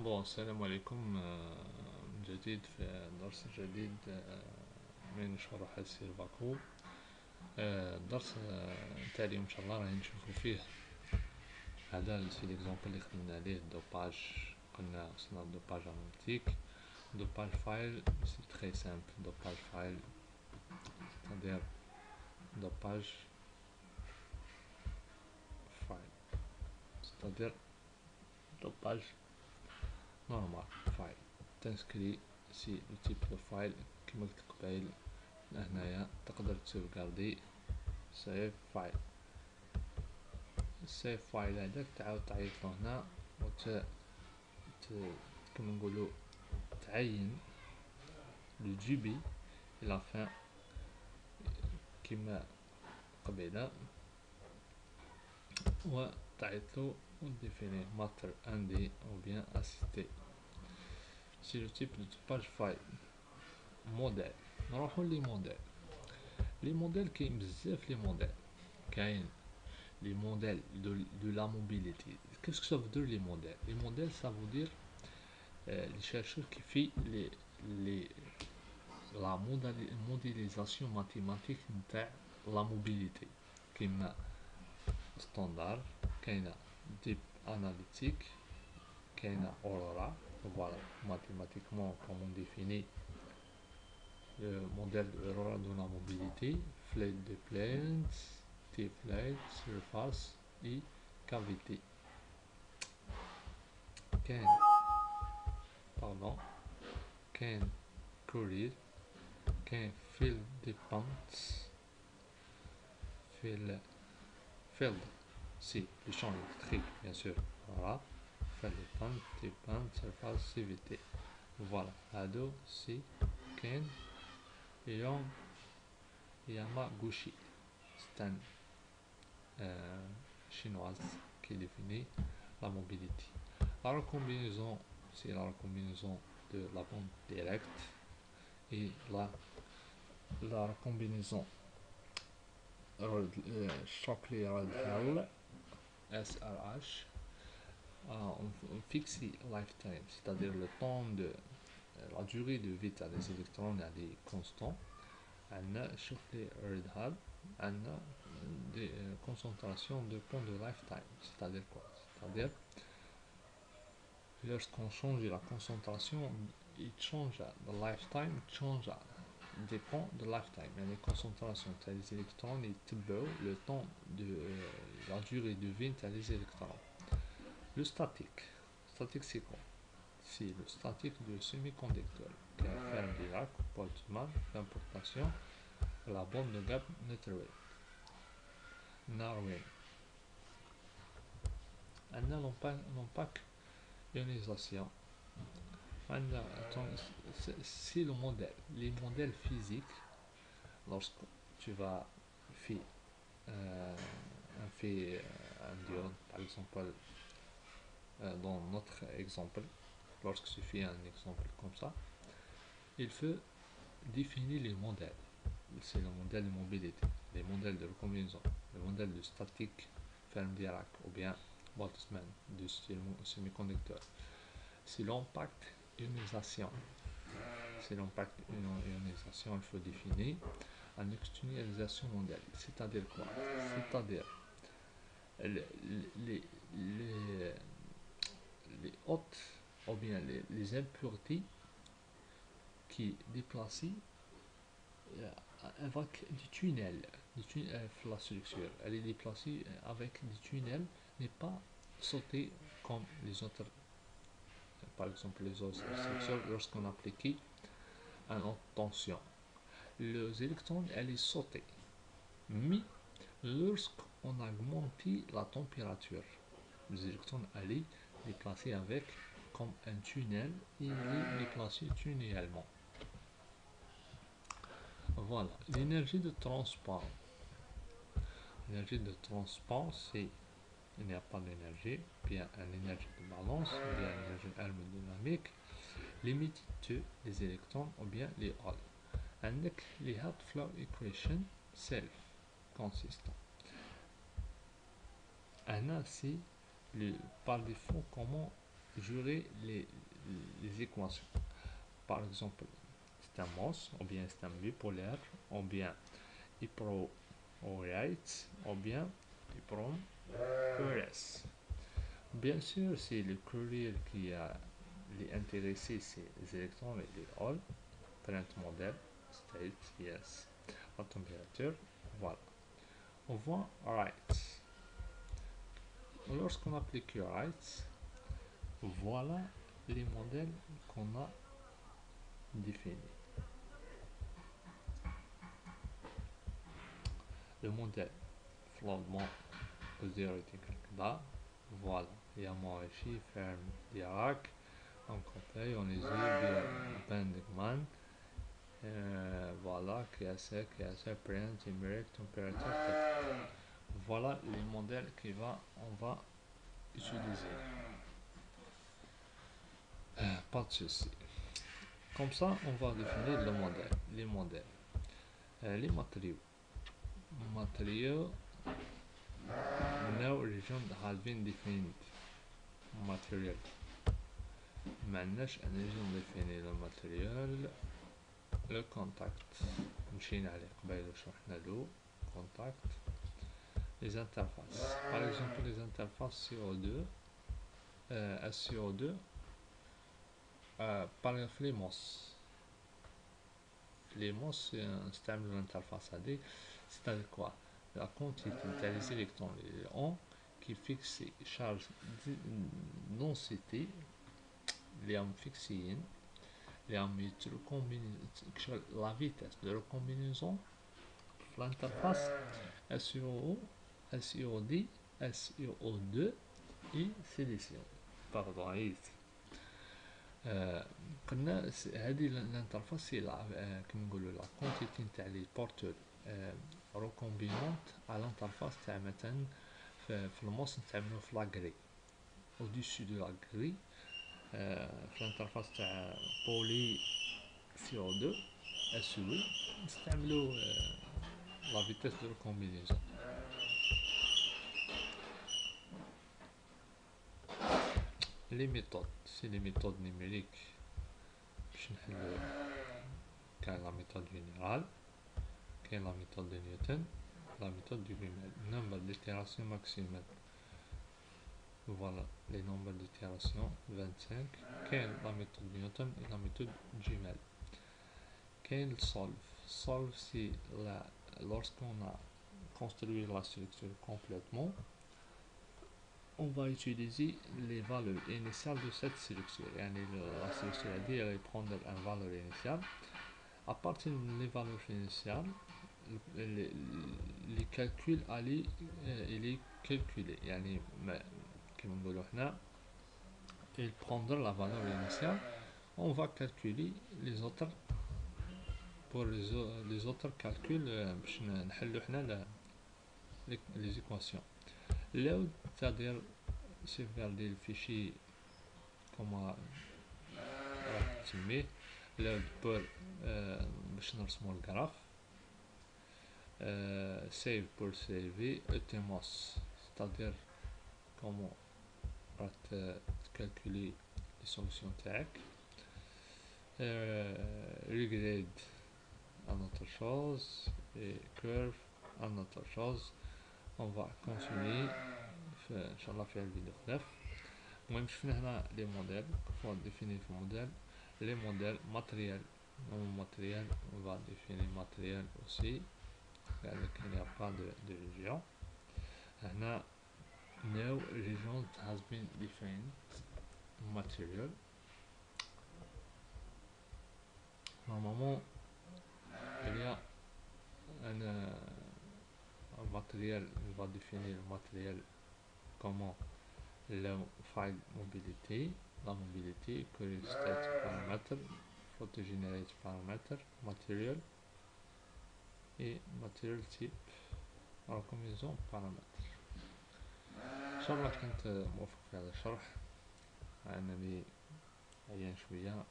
السلام عليكم. جديد في درس جديد من شرح السيرفاكو. الدرس تاع اليوم ان شاء الله راهي نشوفو فيه هذا سي ليكزومبل اللي خدمنا عليه دوباج. قلنا وصلنا دوباج اناليتيك. دوباج فايل سي تري سامبل. دوباج فايل c'est-à-dire دوباج فايل c'est-à-dire دوباج نورمال فايل تنسكري سي لو تيب دو فايل كيما قلت قبيل. هنايا تقدر تسوفغاردي سيف فايل. السيف فايل هذاك تعاود تعيطلو هنا كما نقولو تعين لو جي بي الى فان كيما قبيله، و تعيطلو و ديفيني ماتر اندي او بيان اسيتي. سي لو تيب دو باج فايل. موديل، نروحو لي موديل. لي موديل كاين بزاف لي موديل. كاين les modèles de la mobilité. Qu'est-ce que ça veut dire les modèles? Les modèles, ça veut dire les chercheurs qui font la modélisation mathématique de la mobilité. Comme standard, كاين type analytique, كاين Aurora. Voilà, mathématiquement, comme on définit le modèle de Aurora de la mobilité, flat de planes, T-flat, surface et cavité. كاين courier, كاين field dependent. Field c'est le champ électrique bien sûr. Voilà, field dependent, surface, CVT. Voilà, هادو سي كاين Yamaguchi. C'est un chinoise qui définit la mobilité. La recombinaison, c'est la recombinaison de la bande directe et la recombinaison Shockley-Radhall SRH. On fixe lifetime, c'est-à-dire le temps de la durée de vie des électrons, elle est constante. عندنا Shockley-Radhall عندنا des concentrations de points de lifetime. C'est-à-dire quoi? C'est-à-dire lorsqu'on change la concentration, il change le lifetime, change dépend de lifetime. يعني concentration تاع les électrons يتبعوا le temps de la durée de vie تاع les électrons. Le statique c'est quoi? C'est le statique de semi-conducteur qui a fait un Dirac, Boltzmann, l'importation, la bande de gap Narwin. عندنا l'impact ionisation. C'est le modèle. Les modèles physiques, lorsque tu vas faire un diode, par exemple, dans notre exemple, lorsque tu fais un exemple comme ça, il faut définir les modèles. C'est le modèle de mobilité, les modèles de recombinaison, le modèle de statique, Fermi-Dirac ou bien Boltzmann du semi-conducteur. C'est l'impact ionisation. C'est l'impact ionisation, il faut définir une externalisation modèle. C'est-à-dire quoi? C'est-à-dire les hôtes ou bien les impuretés qui déplacent avec des tunnels. La structure, elle est déplacée avec des tunnels, mais pas sautée comme les autres. Par exemple, les autres structures, lorsqu'on applique une haute tension, les électrons, elle est sautée. Mais lorsqu'on augmente la température, les électrons allaient déplacer avec comme un tunnel et il est déplacé tunnellement. Voilà, l'énergie de transport. L'énergie de transport, c'est il n'y a pas d'énergie, bien une énergie de balance, bien une énergie thermodynamique, limitée des électrons ou bien les holes. عندك les Hadflow equation self consistant. هنا c'est par défaut comment jurer les équations. Par exemple, c'est un mons, ou bien c'est un bipolaire, ou bien hyperorates, ou bien hyperores. Bien sûr, c'est le courrier qui a les intéressés, c'est les électrons et les holes. Print model, state, yes, la température, voilà. On voit right. Lorsqu'on applique right, voilà les modèles qu'on a définis. Le modèle flottement théorique là, voilà. Il y a moi ici, ferme Dirac, on conseille, on les yeux, Bandingman, voilà, QSA, print, numérique, température. Voilà les modèles on va utiliser. Pas de souci. Comme ça, on va définir le modèle, les modèles. Les matériaux. Matériaux, now region has been defined. Matériel. معناش ان region définir le matériel. Le contact. مشينا عليه قبيل وشرحنا له. Contact. Les interfaces. Par exemple, les interfaces CO2. SCO2. Par exemple, les MOS. Les MOS, c'est un système d'interface AD. C'est-à-dire quoi? La quantité des électrons les ions qui fixe charge non citée, les fixés, les la vitesse de recombinaison, l'interface SiO, SiOD, SiO2 et silicium. Pardon, قلنا هذه الانترفاس هي كما نقولوا لا كونتيتي نتاع لي بورتور ريكومبينونت على الانترفاس تاع مثلا في الموس نستعملو في لاغري او ديسو دو لاغري في الانترفاس تاع بولي CO2 SOE نستعملو لا فيتيس دو ريكومبينيزون. لي ميثود سي لي ميثود نيميريك باش نحلو. كاين لا ميثود جينيرال، كاين لا ميثود دو نيوتن، لا ميثود دو بيمل. نمبر ديتيراسيون ماكسيمال، فوالا لي نومبر ديتيراسيون 25. كاين لا ميثود نيوتن et la méthode جيمل. كاين solve c'est lorsqu'on a construit la structure complètement, on va utiliser les valeurs initiales de cette structure. La structure elle prendre une valeur initiale. À partir des valeurs initiales, les calculs il est calculé. Comme on dit, il prendra la valeur initiale. On va calculer les autres pour les autres calculs باش نحلو حنا les équations. Là, c'est-à-dire sauvegarder le fichier كما راح تسميه load pour باش نرسمو الجراف. save pour sauver ETMOS, c'est-à-dire comment راح تكالكولي les solutions تاعك. Regrade une autre chose et curve une autre chose. On va continuer ان شاء الله في الفيديو 9. المهم شفنا هنا لي موديل كيف ديفيني في الموديل لي موديل ماتريال ماتريال on va définir matériel aussi يعني qu'il n'y a pas de région. هنا no region has been defined material. Normalement il y a un matériel, on va définir le matériel comment la file mobilité, la mobilité, current state parameter, photogenerate parameter, material et material type recombinaison paramètres. ان شاء الله كنت موفق في هذا الشرح. انا عيان شويه